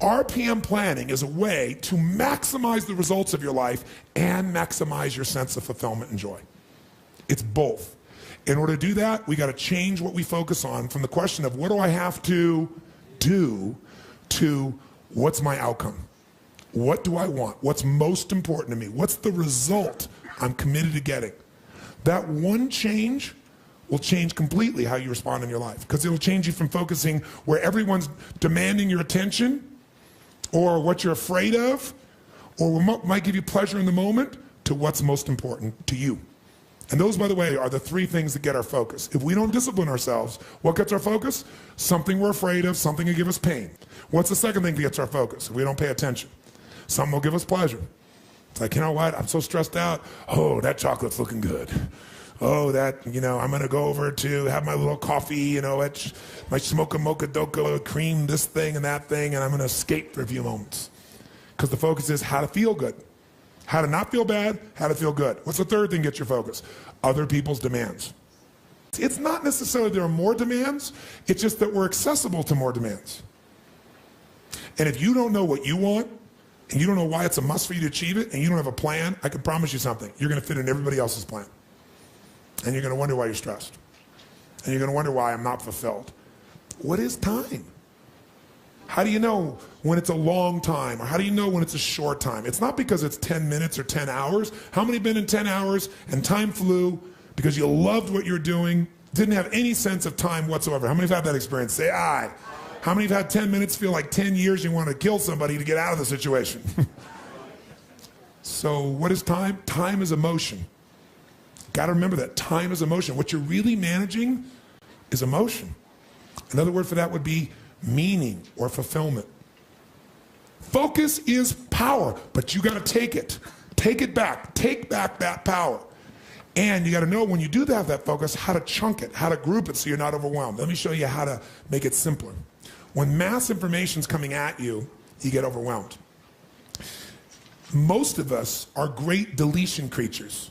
RPM planning is a way to maximize the results of your life and maximize your sense of fulfillment and joy. It's both. In order to do that, we got to change what we focus on from the question of what do I have to do to what's my outcome? What do I want? What's most important to me? What's the result I'm committed to getting? That one change will change completely how you respond in your life, because it'll change you from focusing where everyone's demanding your attention or what you're afraid of or what might give you pleasure in the moment to what's most important to you. And those, by the way, are the three things that get our focus. If we don't discipline ourselves, what gets our focus? Something we're afraid of, something will give us pain. What's the second thing that gets our focus if we don't pay attention? Something will give us pleasure. It's like, you know what, I'm so stressed out. Oh, that chocolate's looking good. Oh, that, I'm going to go over to have my little coffee, my smocha mocha doka cream, this thing and that thing, and I'm going to escape for a few moments. Because the focus is how to feel good. How to not feel bad, how to feel good. What's the third thing gets your focus? Other people's demands. It's not necessarily there are more demands, it's just that we're accessible to more demands. And if you don't know what you want, and you don't know why it's a must for you to achieve it, and you don't have a plan, I can promise you something. You're going to fit in everybody else's plan. And you're going to wonder why you're stressed. And you're going to wonder why I'm not fulfilled. What is time? How do you know when it's a long time? Or how do you know when it's a short time? It's not because it's 10 minutes or 10 hours. How many have been in 10 hours and time flew because you loved what you're doing, didn't have any sense of time whatsoever? How many have had that experience? Say aye. How many have had 10 minutes feel like 10 years you want to kill somebody to get out of the situation? So what is time? Time is emotion. Got to remember that. Time is emotion. What you're really managing is emotion. Another word for that would be meaning or fulfillment. Focus is power, but you got to take it. Take it back. Take back that power. And you got to know when you do have that focus, how to chunk it, how to group it so you're not overwhelmed. Let me show you how to make it simpler. When mass information's coming at you, you get overwhelmed. Most of us are great deletion creatures.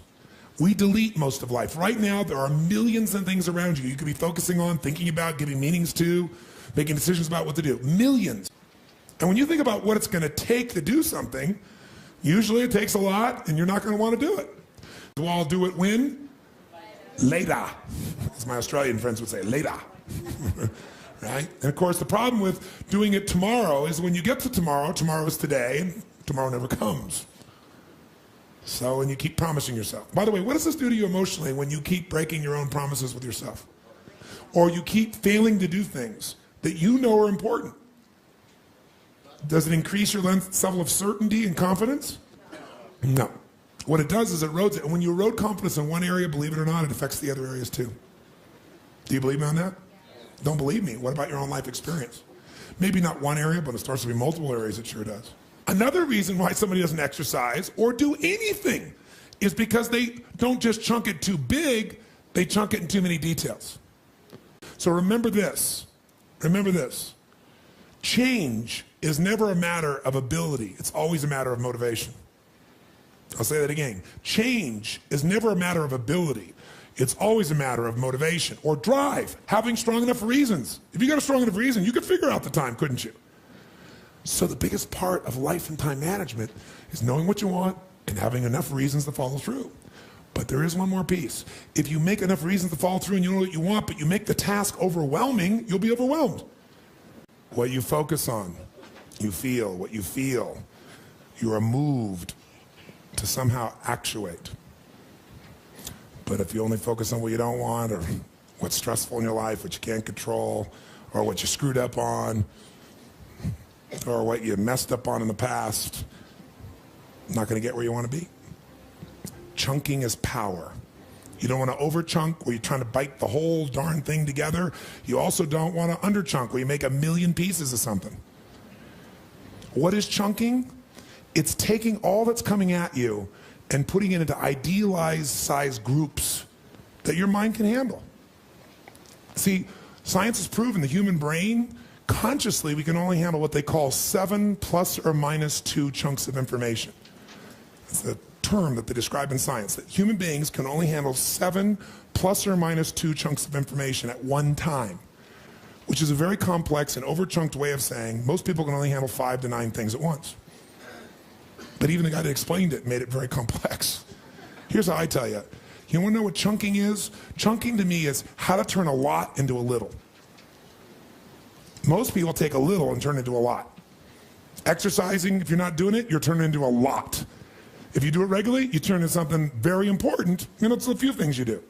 We delete most of life. Right now, there are millions of things around you could be focusing on, thinking about, giving meanings to, making decisions about what to do. Millions. And when you think about what it's going to take to do something, usually it takes a lot, and you're not going to want to do it. So I'll do it when? Later. As my Australian friends would say, later. Right? And of course, the problem with doing it tomorrow is when you get to tomorrow, tomorrow is today, and tomorrow never comes. So, and you keep promising yourself. By the way, what does this do to you emotionally when you keep breaking your own promises with yourself? Or you keep failing to do things that you know are important? Does it increase your level of certainty and confidence? No. What it does is it erodes it. And when you erode confidence in one area, believe it or not, it affects the other areas too. Do you believe me on that? Don't believe me. What about your own life experience? Maybe not one area, but it starts to be multiple areas. It sure does. Another reason why somebody doesn't exercise or do anything is because they don't just chunk it too big, they chunk it in too many details. So remember this. Remember this. Change is never a matter of ability. It's always a matter of motivation. I'll say that again. Change is never a matter of ability. It's always a matter of motivation or drive, having strong enough reasons. If you got a strong enough reason, you could figure out the time, couldn't you? So the biggest part of life and time management is knowing what you want and having enough reasons to follow through. But there is one more piece. If you make enough reasons to follow through and you know what you want, but you make the task overwhelming, you'll be overwhelmed. What you focus on, you feel. What you feel, you are moved to somehow actuate. But if you only focus on what you don't want or what's stressful in your life, what you can't control, or what you screwed up on, or what you messed up on in the past, not going to get where you want to be. Chunking is power. You don't want to over-chunk where you're trying to bite the whole darn thing together. You also don't want to under-chunk where you make a million pieces of something. What is chunking? It's taking all that's coming at you and putting it into idealized size groups that your mind can handle. See, science has proven the human brain, consciously, we can only handle what they call 7 plus or minus 2 chunks of information. It's the term that they describe in science, that human beings can only handle 7 plus or minus 2 chunks of information at one time. which is a very complex and over-chunked way of saying most people can only handle 5 to 9 things at once. But even the guy that explained it made it very complex. Here's how I tell you. You want to know what chunking is? Chunking to me is how to turn a lot into a little. Most people take a little and turn it into a lot. Exercising, if you're not doing it, you're turning into a lot. If you do it regularly, you turn into something very important, and it's a few things you do.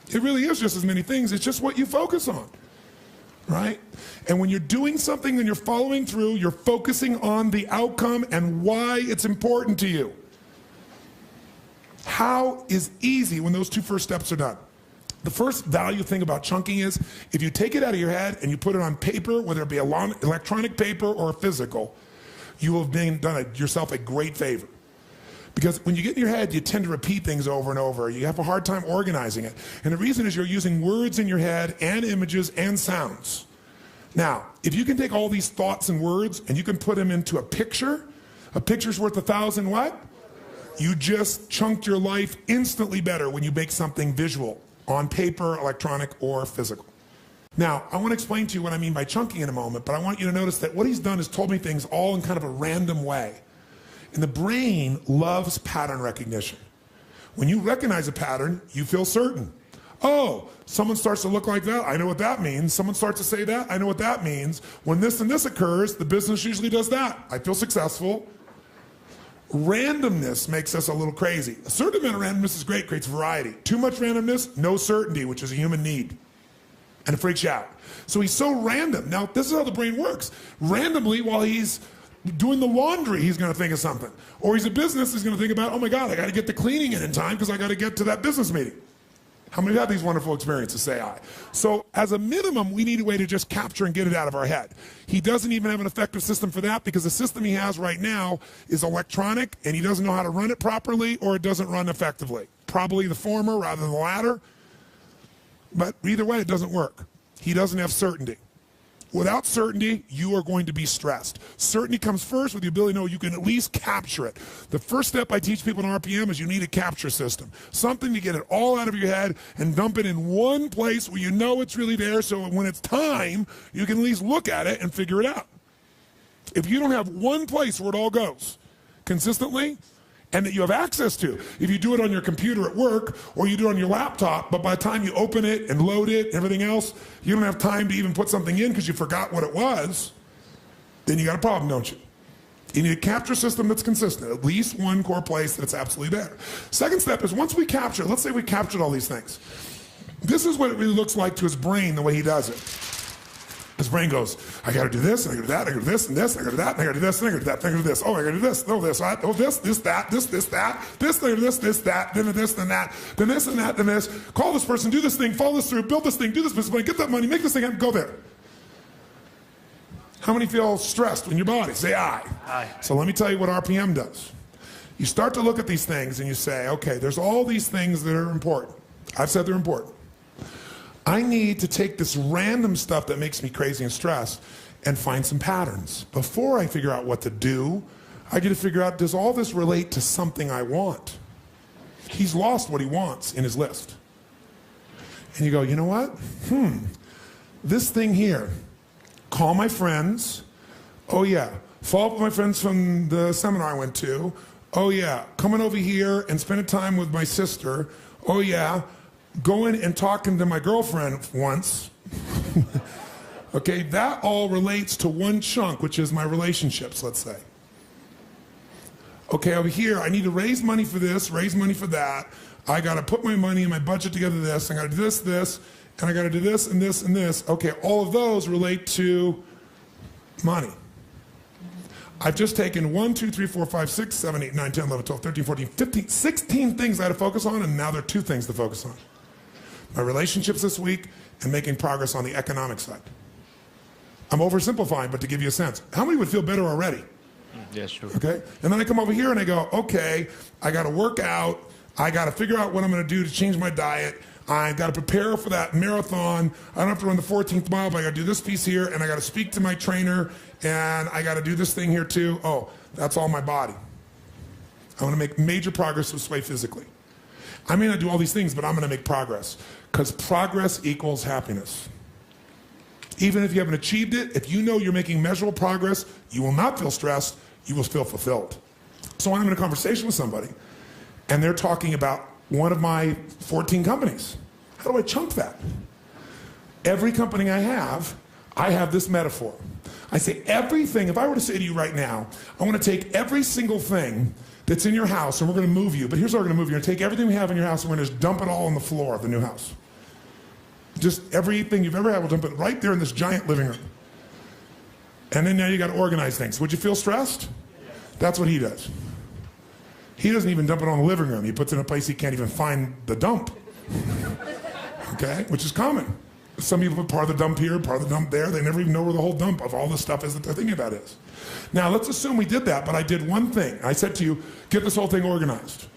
It really is just as many things, it's just what you focus on, right? And when you're doing something and you're following through, you're focusing on the outcome and why it's important to you. How is easy when those 2 first steps are done? The first value thing about chunking is if you take it out of your head and you put it on paper, whether it be electronic paper or physical, you will have done yourself a great favor. Because when you get in your head, you tend to repeat things over and over. You have a hard time organizing it. And the reason is you're using words in your head and images and sounds. Now, if you can take all these thoughts and words and you can put them into a picture's worth 1,000 what? You just chunked your life instantly better when you make something visual on paper, electronic, or physical. Now, I want to explain to you what I mean by chunking in a moment, but I want you to notice that what he's done is told me things all in kind of a random way. And the brain loves pattern recognition. When you recognize a pattern, you feel certain. Oh, someone starts to look like that, I know what that means. Someone starts to say that, I know what that means. When this and this occurs, the business usually does that. I feel successful. Randomness makes us a little crazy. A certain amount of randomness is great, creates variety. Too much randomness, no certainty, which is a human need. And it freaks you out. So he's so random. Now, this is how the brain works. Randomly, while he's doing the laundry, he's going to think of something. Or he's a business, he's going to think about, oh my God, I got to get the cleaning in time because I got to get to that business meeting. How many have had these wonderful experiences? Say aye. So as a minimum, we need a way to just capture and get it out of our head. He doesn't even have an effective system for that because the system he has right now is electronic and he doesn't know how to run it properly or it doesn't run effectively. Probably the former rather than the latter. But either way, it doesn't work. He doesn't have certainty. Without certainty, you are going to be stressed. Certainty comes first with the ability to know you can at least capture it. The first step I teach people in RPM is you need a capture system. Something to get it all out of your head and dump it in one place where you know it's really there so when it's time, you can at least look at it and figure it out. If you don't have one place where it all goes consistently, and that you have access to. If you do it on your computer at work or you do it on your laptop, but by the time you open it and load it and everything else, you don't have time to even put something in because you forgot what it was, then you got a problem, don't you? You need a capture system that's consistent, at least one core place that it's absolutely there. Second step is once we capture, let's say we captured all these things. This is what it really looks like to his brain the way he does it. His brain goes, I got to do this, and I got to do that, I got to do this, and this, and I got to do that, and I got to do this, and I got to do that, and I got to do this. Oh, I got to do this, oh, this, oh, this, that, this, that, this, that, then this, then that, then this, and that, then this. Call this person, do this thing, follow this through, build this thing, do this business plan, get that money, make this thing happen, go there. How many feel stressed in your body? Say aye. Aye. So let me tell you what RPM does. You start to look at these things and you say, okay, there's all these things that are important. I've said they're important. I need to take this random stuff that makes me crazy and stressed and find some patterns. Before I figure out what to do, I get to figure out, does all this relate to something I want? He's lost what he wants in his list. And you go, you know what? This thing here, call my friends. Oh yeah, follow up with my friends from the seminar I went to. Oh yeah, coming over here and spending time with my sister. Oh yeah, going and talking to my girlfriend once. Okay, that all relates to one chunk, which is my relationships, let's say. Okay, over here, I need to raise money for this, raise money for that. I got to put my money and my budget together this. I got to do this, and I got to do this and this and this. Okay, all of those relate to money. I've just taken 1, 2, 3, 4, 5, 6, 7, 8, 9, 10, 11, 12, 13, 14, 15, 16 things I had to focus on, and now there are 2 things to focus on. My relationships this week and making progress on the economic side. I'm oversimplifying, but to give you a sense. How many would feel better already? Yeah, sure. Okay, and then I come over here and I go, okay, I got to work out. I got to figure out what I'm going to do to change my diet. I got to prepare for that marathon. I don't have to run the 14th mile, but I got to do this piece here, and I got to speak to my trainer, and I got to do this thing here too. Oh, that's all my body. I want to make major progress this way physically. I may not do all these things, but I'm going to make progress because progress equals happiness. Even if you haven't achieved it, if you know you're making measurable progress, you will not feel stressed, you will feel fulfilled. So I'm in a conversation with somebody, and they're talking about one of my 14 companies. How do I chunk that? Every company I have this metaphor. I say everything, if I were to say to you right now, I want to take every single thing that's in your house and we're going to move you, but here's how we're going to move you. We're going to take everything we have in your house and we're going to just dump it all on the floor of the new house. Just everything you've ever had, we'll dump it right there in this giant living room. And then now you got to organize things. Would you feel stressed? That's what he does. He doesn't even dump it on the living room. He puts it in a place he can't even find the dump. Okay? Which is common. Some people put part of the dump here, part of the dump there. They never even know where the whole dump of all the stuff is that they're thinking about is. Now, let's assume we did that, but I did one thing. I said to you, get this whole thing organized.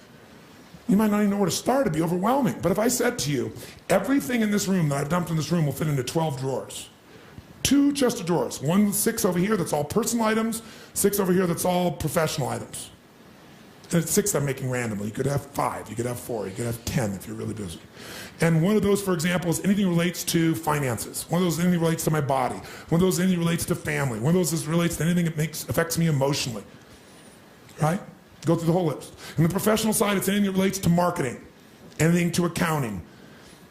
You might not even know where to start. It'd be overwhelming. But if I said to you, everything in this room that I've dumped in this room will fit into 12 drawers. 2 chests of drawers. 1 with 6 over here that's all personal items, 6 over here that's all professional items. And it's 6 I'm making randomly. You could have 5, you could have 4, you could have 10 if you're really busy. And one of those, for example, is anything relates to finances. One of those anything relates to my body. One of those anything relates to family. One of those relates to anything that affects me emotionally. Right? Go through the whole list. On the professional side, it's anything that relates to marketing, anything to accounting,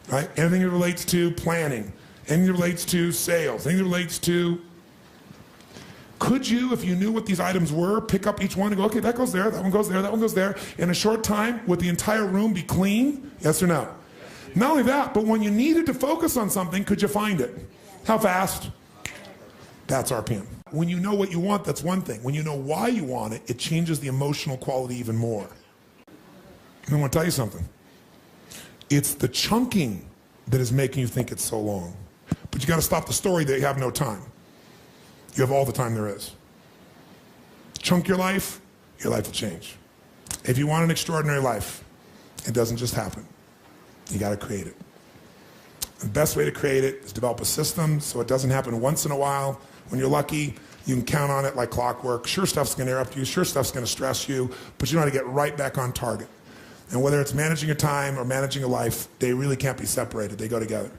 right? Anything that relates to planning, anything that relates to sales, anything that relates to... Could you, if you knew what these items were, pick up each one and go, okay, that goes there, that one goes there, that one goes there, in a short time, would the entire room be clean? Yes or no? Not only that, but when you needed to focus on something, could you find it? How fast? That's RPM. When you know what you want, that's one thing. When you know why you want it, it changes the emotional quality even more. And I want to tell you something. It's the chunking that is making you think it's so long. But you got to stop the story that you have no time. You have all the time there is. Chunk your life will change. If you want an extraordinary life, it doesn't just happen. You got to create it. The best way to create it is develop a system so it doesn't happen once in a while. When you're lucky, you can count on it like clockwork. Sure stuff's going to interrupt you. Sure stuff's going to stress you. But you know how to get right back on target. And whether it's managing your time or managing a life, they really can't be separated. They go together.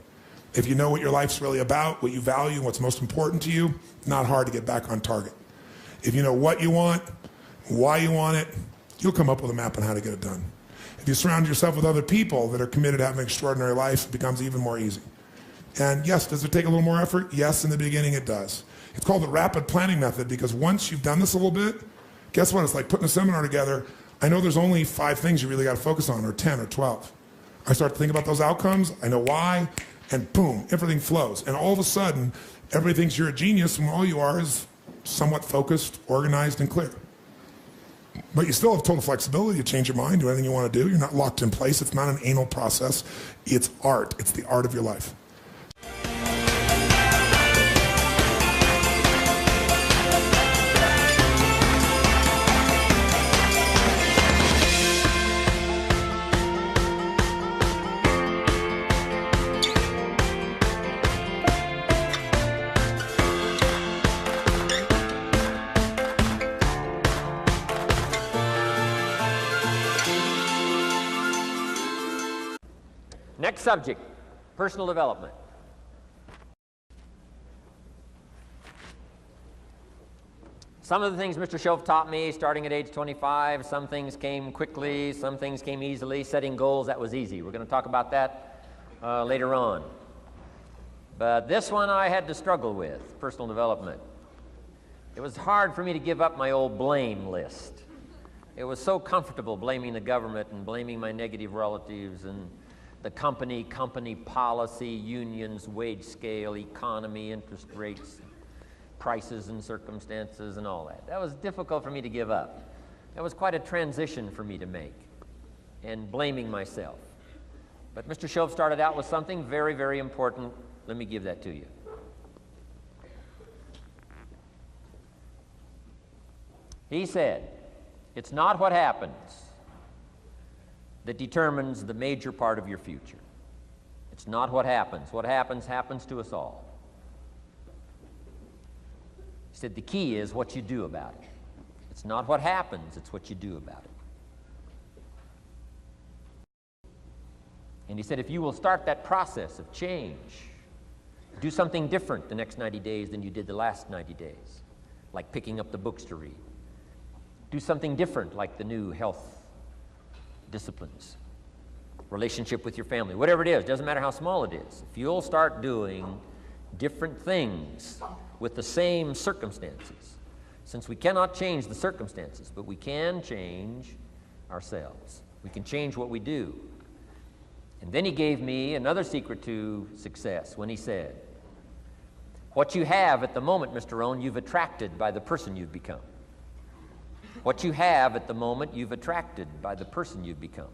If you know what your life's really about, what you value, what's most important to you, not hard to get back on target. If you know what you want, why you want it, you'll come up with a map on how to get it done. If you surround yourself with other people that are committed to having an extraordinary life, it becomes even more easy. And yes, does it take a little more effort? Yes, in the beginning it does. It's called the rapid planning method because once you've done this a little bit, guess what? It's like putting a seminar together. I know there's only 5 things you really got to focus on, or 10 or 12. I start to think about those outcomes, I know why, and boom, everything flows. And all of a sudden, everybody thinks you're a genius when all you are is somewhat focused, organized, and clear. But you still have total flexibility to change your mind, do anything you want to do. You're not locked in place. It's not an anal process. It's art. It's the art of your life. Next subject, personal development. Some of the things Mr. Shove taught me starting at age 25, some things came quickly, some things came easily. Setting goals, that was easy. We're going to talk about that later on. But this one I had to struggle with, personal development. It was hard for me to give up my old blame list. It was so comfortable blaming the government and blaming my negative relatives and the company policy, unions, wage scale, economy, interest rates, prices and circumstances and all that. That was difficult for me to give up. That was quite a transition for me to make, and blaming myself. But Mr. Shove started out with something very, very important. Let me give that to you. He said, it's not what happens that determines the major part of your future. It's not what happens. What happens, happens to us all. He said the key is what you do about it. It's not what happens, it's what you do about it. And he said if you will start that process of change, Do something different the next 90 days than you did the last 90 days, like picking up the books to read. Do something different, like the new health disciplines, relationship with your family, whatever it is, doesn't matter how small it is. If you'll start doing different things with the same circumstances, since we cannot change the circumstances, but we can change ourselves. We can change what we do. And then he gave me another secret to success when he said, what you have at the moment, Mr. Rohn, you've attracted by the person you've become. What you have at the moment, you've attracted by the person you've become.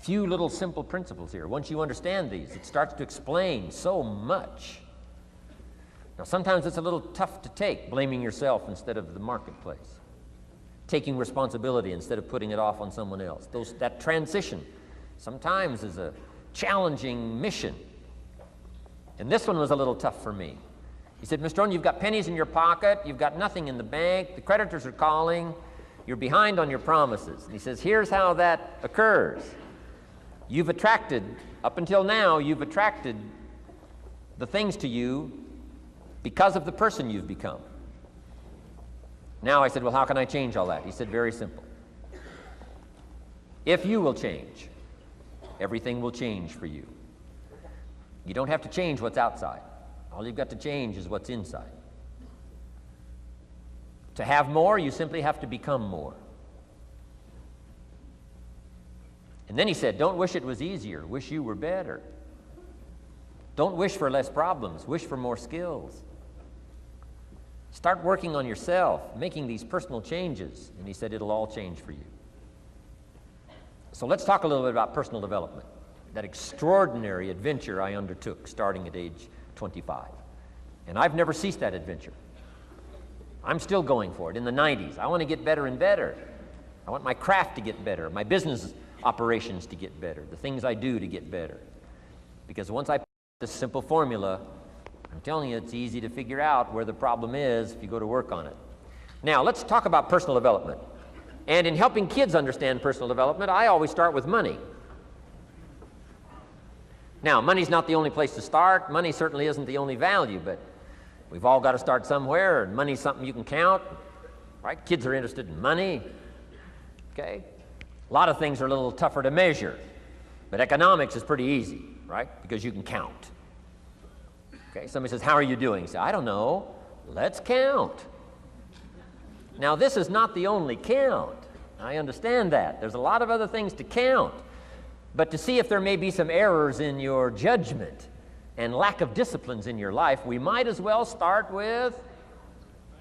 Few little simple principles here. Once you understand these, it starts to explain so much. Now, sometimes it's a little tough to take, blaming yourself instead of the marketplace, taking responsibility instead of putting it off on someone else. That transition sometimes is a challenging mission. And this one was a little tough for me. He said, Mr. Rohn, you've got pennies in your pocket, you've got nothing in the bank, the creditors are calling, you're behind on your promises. And he says, here's how that occurs. You've attracted, up until now, you've attracted the things to you because of the person you've become. Now I said, well, how can I change all that? He said, very simple. If you will change, everything will change for you. You don't have to change what's outside. All you've got to change is what's inside. To have more, you simply have to become more. And then he said, don't wish it was easier, wish you were better. Don't wish for less problems, wish for more skills. Start working on yourself, making these personal changes. And he said, it'll all change for you. So let's talk a little bit about personal development. That extraordinary adventure I undertook starting at age 25. And I've never ceased that adventure. I'm still going for it. In the 90s, I want to get better and better. I want my craft to get better, my business operations to get better, the things I do to get better. Because once I put this simple formula, I'm telling you, it's easy to figure out where the problem is if you go to work on it. Now, let's talk about personal development. And in helping kids understand personal development, I always start with money. Now, money's not the only place to start. Money certainly isn't the only value, but we've all got to start somewhere, and money's something you can count, right? Kids are interested in money, okay? A lot of things are a little tougher to measure, but economics is pretty easy, right? Because you can count. Okay, somebody says, how are you doing? You say, I don't know. Let's count. Now, this is not the only count. I understand that. There's a lot of other things to count. But to see if there may be some errors in your judgment and lack of disciplines in your life, we might as well start with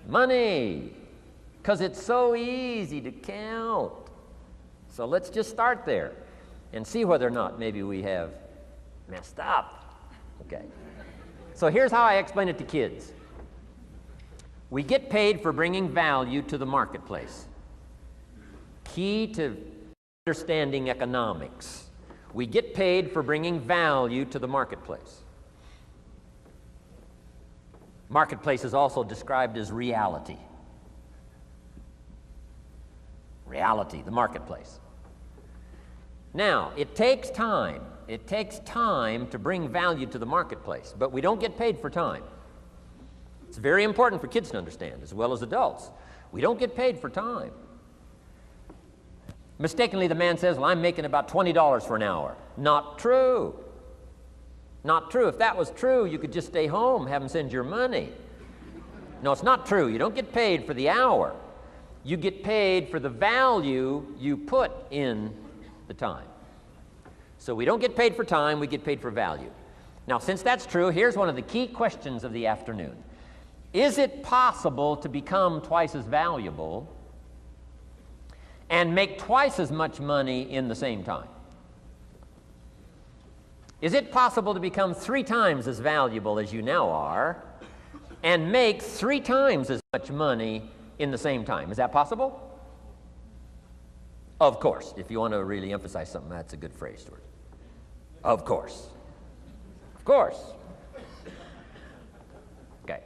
money, because it's so easy to count. So let's just start there and see whether or not maybe we have messed up. Okay. So here's how I explain it to kids. We get paid for bringing value to the marketplace. Key to understanding economics. We get paid for bringing value to the marketplace. Marketplace is also described as reality. Reality, the marketplace. Now, it takes time. It takes time to bring value to the marketplace, but we don't get paid for time. It's very important for kids to understand, as well as adults. We don't get paid for time. Mistakenly, the man says, well, I'm making about $20 for an hour. Not true. Not true. If that was true, you could just stay home, have them send your money. No, it's not true. You don't get paid for the hour. You get paid for the value you put in the time. So we don't get paid for time, we get paid for value. Now, since that's true, here's one of the key questions of the afternoon. Is it possible to become twice as valuable and make twice as much money in the same time? Is it possible to become 3 times as valuable as you now are and make 3 times as much money in the same time? Is that possible? Of course. If you want to really emphasize something, that's a good phrase, Stuart. Of course. Of course. Okay.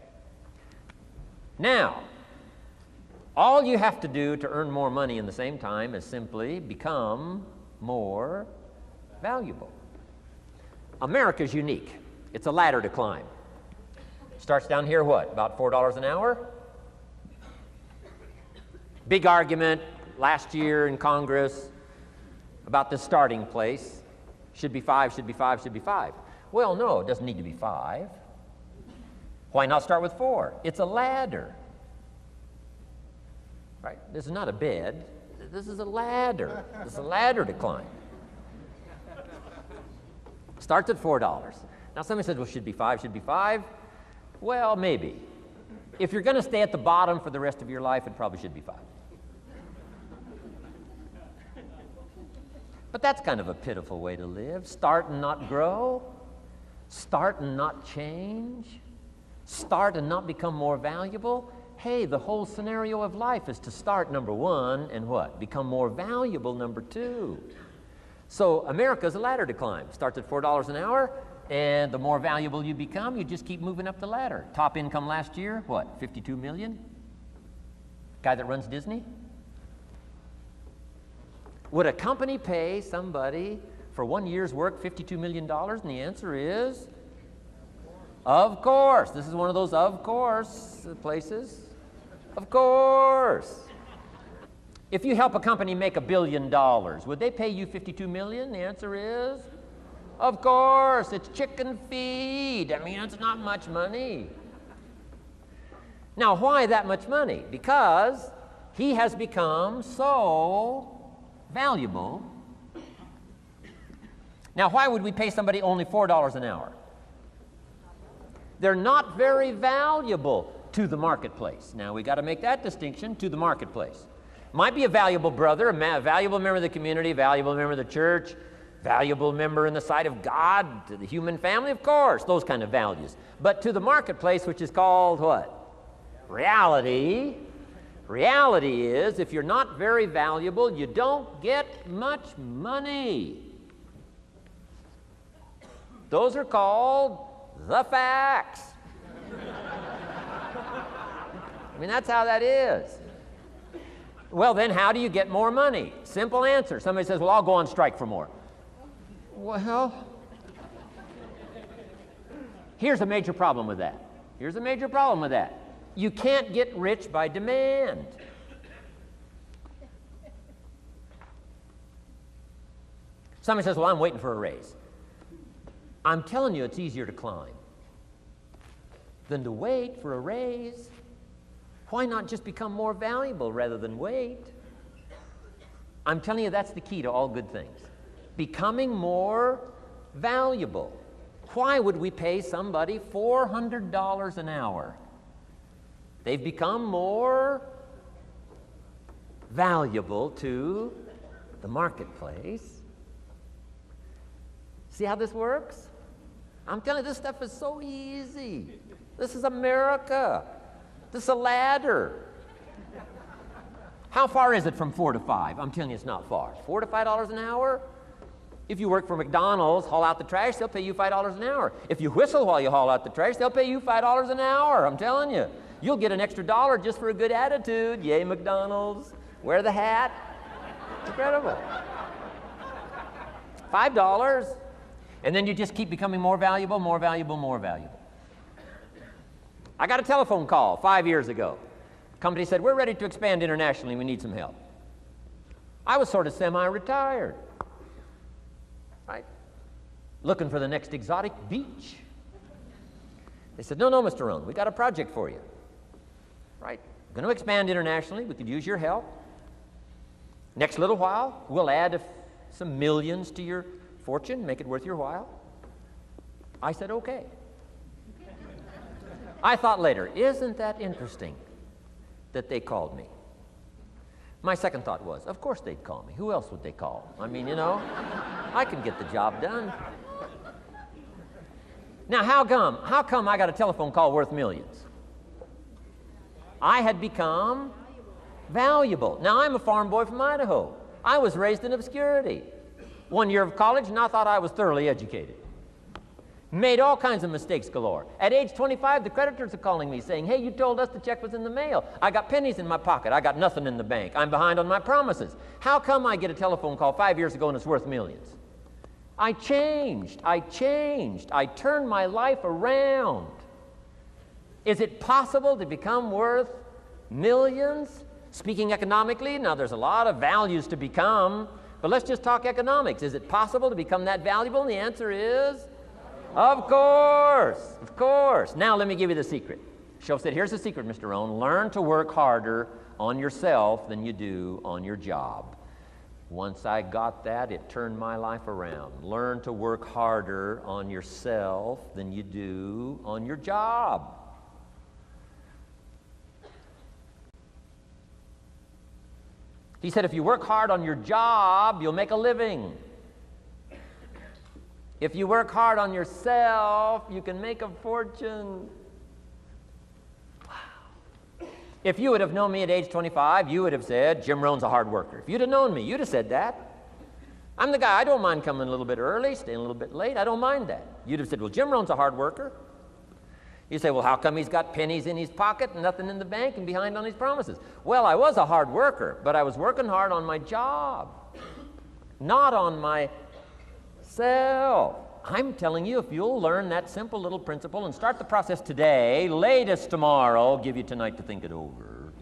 Now, all you have to do to earn more money in the same time is simply become more valuable. America's unique. It's a ladder to climb. Starts down here, what, about $4 an hour? Big argument last year in Congress about the starting place. Should be 5, should be 5, should be 5. Well, no, it doesn't need to be 5. Why not start with 4? It's a ladder. Right? This is not a bed. This is a ladder. This is a ladder to climb. Starts at $4. Now somebody says, well, should be 5, should be 5. Well, maybe. If you're going to stay at the bottom for the rest of your life, it probably should be 5. But that's kind of a pitiful way to live. Start and not grow. Start and not change. Start and not become more valuable. Hey, the whole scenario of life is to start, number 1, and what? Become more valuable, number 2. So America's a ladder to climb. Starts at $4 an hour, and the more valuable you become, you just keep moving up the ladder. Top income last year, what, 52 million? Guy that runs Disney? Would a company pay somebody for 1 year's work $52 million? And the answer is, of course. This is one of those of course places. Of course. If you help a company make $1 billion, would they pay you $52 million? The answer is, of course. It's chicken feed. I mean, it's not much money. Now, why that much money? Because he has become so valuable. Now, why would we pay somebody only $4 an hour? They're not very valuable to the marketplace. Now, we got to make that distinction, to the marketplace. Might be a valuable brother, a valuable member of the community, a valuable member of the church, valuable member in the sight of God, to the human family, of course, those kind of values. But to the marketplace, which is called what? Reality. Reality is, if you're not very valuable, you don't get much money. Those are called the facts. I mean, that's how that is. Well, then how do you get more money? Simple answer. Somebody says, well, I'll go on strike for more. Well, here's a major problem with that. Here's a major problem with that. You can't get rich by demand. Somebody says, well, I'm waiting for a raise. I'm telling you, it's easier to climb than to wait for a raise. Why not just become more valuable rather than wait? I'm telling you, that's the key to all good things. Becoming more valuable. Why would we pay somebody $400 an hour? They've become more valuable to the marketplace. See how this works? I'm telling you, this stuff is so easy. This is America. This is a ladder. How far is it from 4 to 5? I'm telling you, it's not far. $4 to $5 an hour? If you work for McDonald's, haul out the trash, they'll pay you $5 an hour. If you whistle while you haul out the trash, they'll pay you $5 an hour. I'm telling you. You'll get an extra $1 just for a good attitude. Yay, McDonald's. Wear the hat. Incredible. $5. And then you just keep becoming more valuable, more valuable, more valuable. I got a telephone call 5 years ago. The company said, we're ready to expand internationally. We need some help. I was sort of semi-retired. Right? Looking for the next exotic beach. They said, no, Mr. Rohn, we got a project for you. Right? We're going to expand internationally. We could use your help. Next little while, we'll add some millions to your fortune, make it worth your while. I said, okay. I thought later, isn't that interesting that they called me? My second thought was, of course they'd call me. Who else would they call? I mean, you know, I can get the job done. Now, how come I got a telephone call worth millions? I had become valuable. Now, I'm a farm boy from Idaho. I was raised in obscurity. 1 year of college, and I thought I was thoroughly educated. Made all kinds of mistakes galore. At age 25, the creditors are calling me saying, hey, you told us the check was in the mail. I got pennies in my pocket. I got nothing in the bank. I'm behind on my promises. How come I get a telephone call 5 years ago and it's worth millions? I changed. I changed. I turned my life around. Is it possible to become worth millions? Speaking economically, now there's a lot of values to become, but let's just talk economics. Is it possible to become that valuable? And the answer is, of course, of course. Now let me give you the secret. Shoaff said, here's the secret, Mr. Rohn. Learn to work harder on yourself than you do on your job. Once I got that, it turned my life around. Learn to work harder on yourself than you do on your job. He said, if you work hard on your job, you'll make a living. If you work hard on yourself, you can make a fortune. Wow. If you would have known me at age 25, you would have said, Jim Rohn's a hard worker. If you'd have known me, you'd have said that. I'm the guy, I don't mind coming a little bit early, staying a little bit late. I don't mind that. You'd have said, well, Jim Rohn's a hard worker. You say, well, how come he's got pennies in his pocket and nothing in the bank and behind on his promises? Well, I was a hard worker, but I was working hard on my job, not on myself. I'm telling you, if you'll learn that simple little principle and start the process today, latest tomorrow, I'll give you tonight to think it over.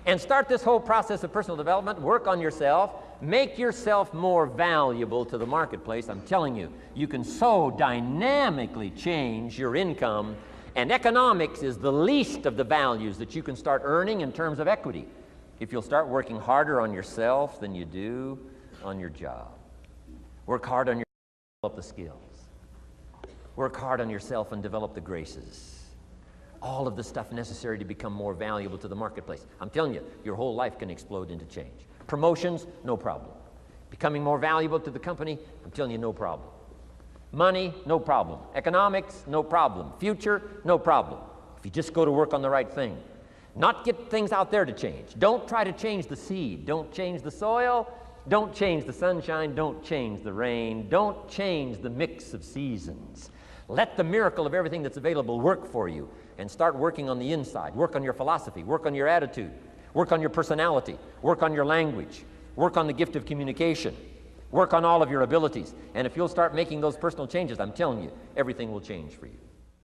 And start this whole process of personal development, work on yourself, make yourself more valuable to the marketplace. I'm telling you, you can so dynamically change your income, and economics is the least of the values that you can start earning in terms of equity if you'll start working harder on yourself than you do on your job. Work hard on yourself, develop the skills. Work hard on yourself and develop the graces. All of the stuff necessary to become more valuable to the marketplace. I'm telling you, your whole life can explode into change. Promotions, no problem. Becoming more valuable to the company, I'm telling you, no problem. Money, no problem. Economics, no problem. Future, no problem. If you just go to work on the right thing. Not get things out there to change. Don't try to change the seed. Don't change the soil. Don't change the sunshine. Don't change the rain. Don't change the mix of seasons. Let the miracle of everything that's available work for you, and start working on the inside. Work on your philosophy. Work on your attitude. Work on your personality. Work on your language. Work on the gift of communication. Work on all of your abilities. And if you'll start making those personal changes, I'm telling you, everything will change for you.